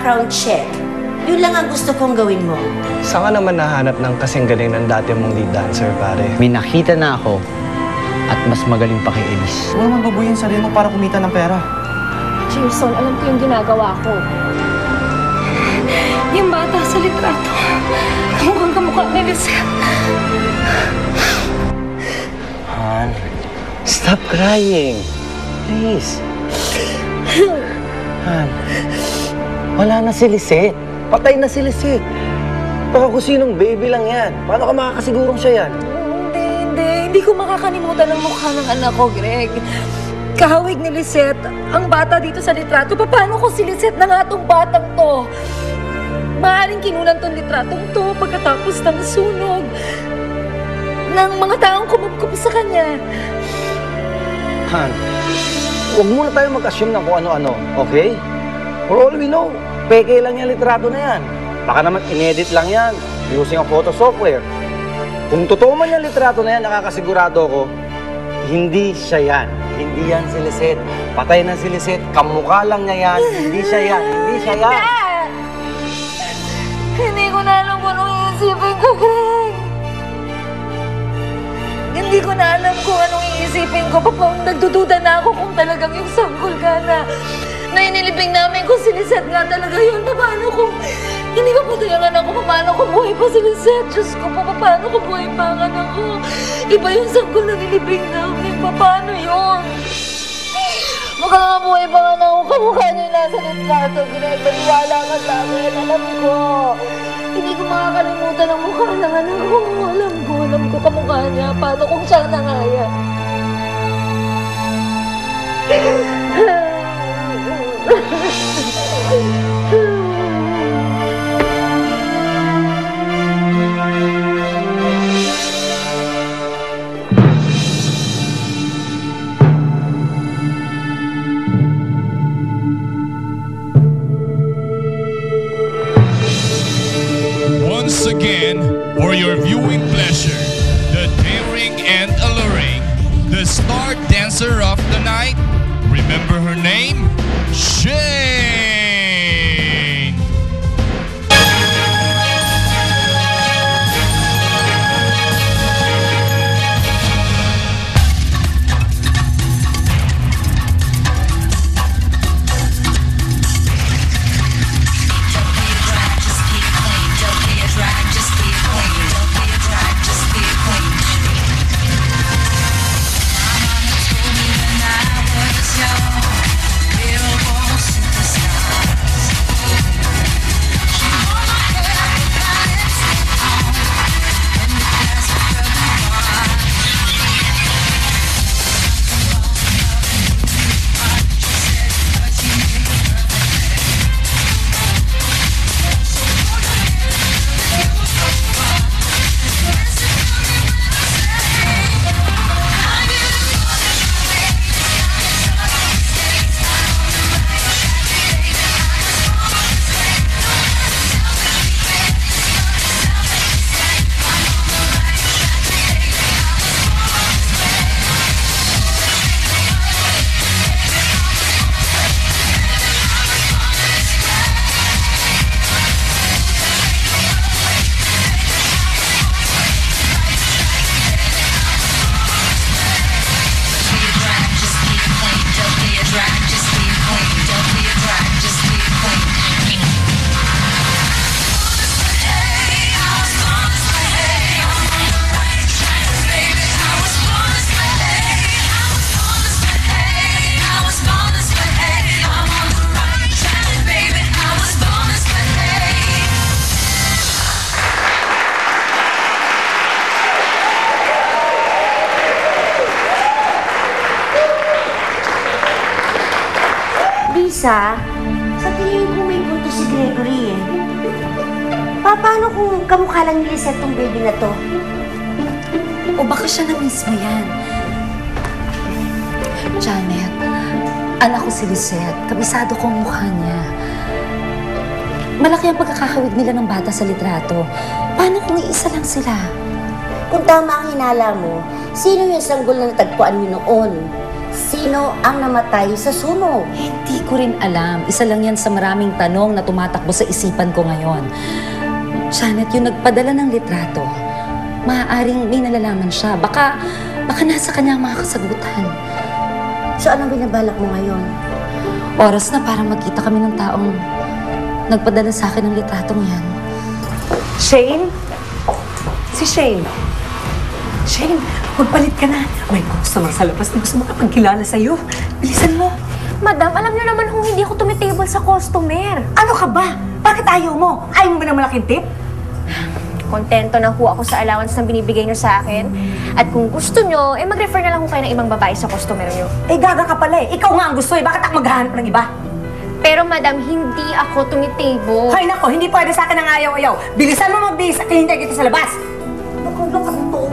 background check. Yun lang ang gusto kong gawin mo. Saan ka naman nahanap ng kasing galing ng dati mong lead dancer, pare? May nakita na ako at mas magaling pa kay Elise. Huwag naman babuyin sarili mo para kumita ng pera. Jason, alam ko yung ginagawa ko. Yung bata sa litrato, mukhang kamukha ni Lisette. Han, stop crying. Please. Han, wala na si Lisette. Patay na si Lisette. Baka kung sinong baby lang yan. Paano ka makakasigurong siya yan? Hindi ko makakalimutan ang mukha ng anak ko, Greg. Kahawig ni Lisette, ang bata dito sa litrato. Paano kung si Lisette na nga tong batang to? Maaaring kinunan tong litratong to pagkatapos ng sunog ng mga taong kumupkup sa kanya. Han, huwag muna tayo mag-assume ng kung ano-ano, okay? For all we know, peke lang yung litrato na yan. Baka naman inedit lang yan using a photo software. Kung totoo man yung litrato na yan, nakakasigurado ko, hindi siya yan. Hindi yan si Lisette. Patay na si Lisette. Kamukha lang niya yan. Hindi siya yan. Hindi siya yan. Hindi ko na alam kung anong iisipin ko, Greg. Hindi ko na alam kung anong iisipin ko. Nagdududa na ako kung talagang yung sanggol ka na inilibing namin kung si Lisette nga talaga yun. Paano kung hindi ko patay ang anak ko? Paano kung buhay pa si Lisette? Diyos ko, paano kung buhay pa ang anak ko? Iba yung sanggol na nilibing namin. Paano yun? Makakabuhay pa nga na ako. Kamukha niyo yung nasa litrato. Greg, maniwala ka sa akin. Alam ko. Hindi ko makakalimutan ang mukha ng anak ko. Alam ko kamukha niya. Paano kung siya na nga yan? Once again, for your viewing pleasure, the daring and alluring, the star dancer of the night. Remember her name? Shane! Lisa, sa tingin ko may punto si Gregory eh. Paano kung kamukha lang ni Lisette tong baby na to? O baka siya na mismo yan. Janet, anak ko si Lisette. Kabisado ko ang mukha niya. Malaki ang pagkakahawig nila ng bata sa litrato. Paano kung iisa lang sila? Kung tama ang hinala mo, sino yung sanggol na natagpuan niyo noon? Sino ang namatay sa sunog? Hindi ko rin alam. Isa lang yan sa maraming tanong na tumatakbo sa isipan ko ngayon. Janet, yung nagpadala ng litrato, maaaring may nalalaman siya. Baka nasa kanya ang mga kasagutan. So anong binabalak mo ngayon? Oras na para magkita kami ng taong nagpadala sa akin ng litratong yan. Shane? Si Shane. Shane, magpalit ka na. May customer sa labas na gusto makapagkilala sa'yo. Bilisan mo. Madam, alam niyo naman kung hindi ako tumitable sa customer. Ano ka ba? Bakit ayaw mo? Ayaw mo ba ng malaking tip? Kontento na ho ako sa allowance na binibigay niyo sa akin. At kung gusto niyo, mag-refer na lang ho kayo ng ibang babae sa customer niyo. Eh, gaga ka pala eh. Ikaw nga ang gusto eh. Bakit ako maghahanap ng iba? Pero madam, hindi ako tumitable. Hay nako, hindi pwede sa akin ang ayaw-ayaw. Bilisan mo magbihis at hinintay kita sa labas. Nakulong ka to.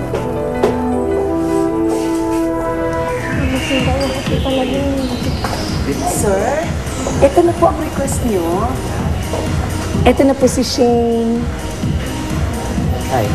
Sir, ito na po ang request niyo. Ito na po si Shane. Ay,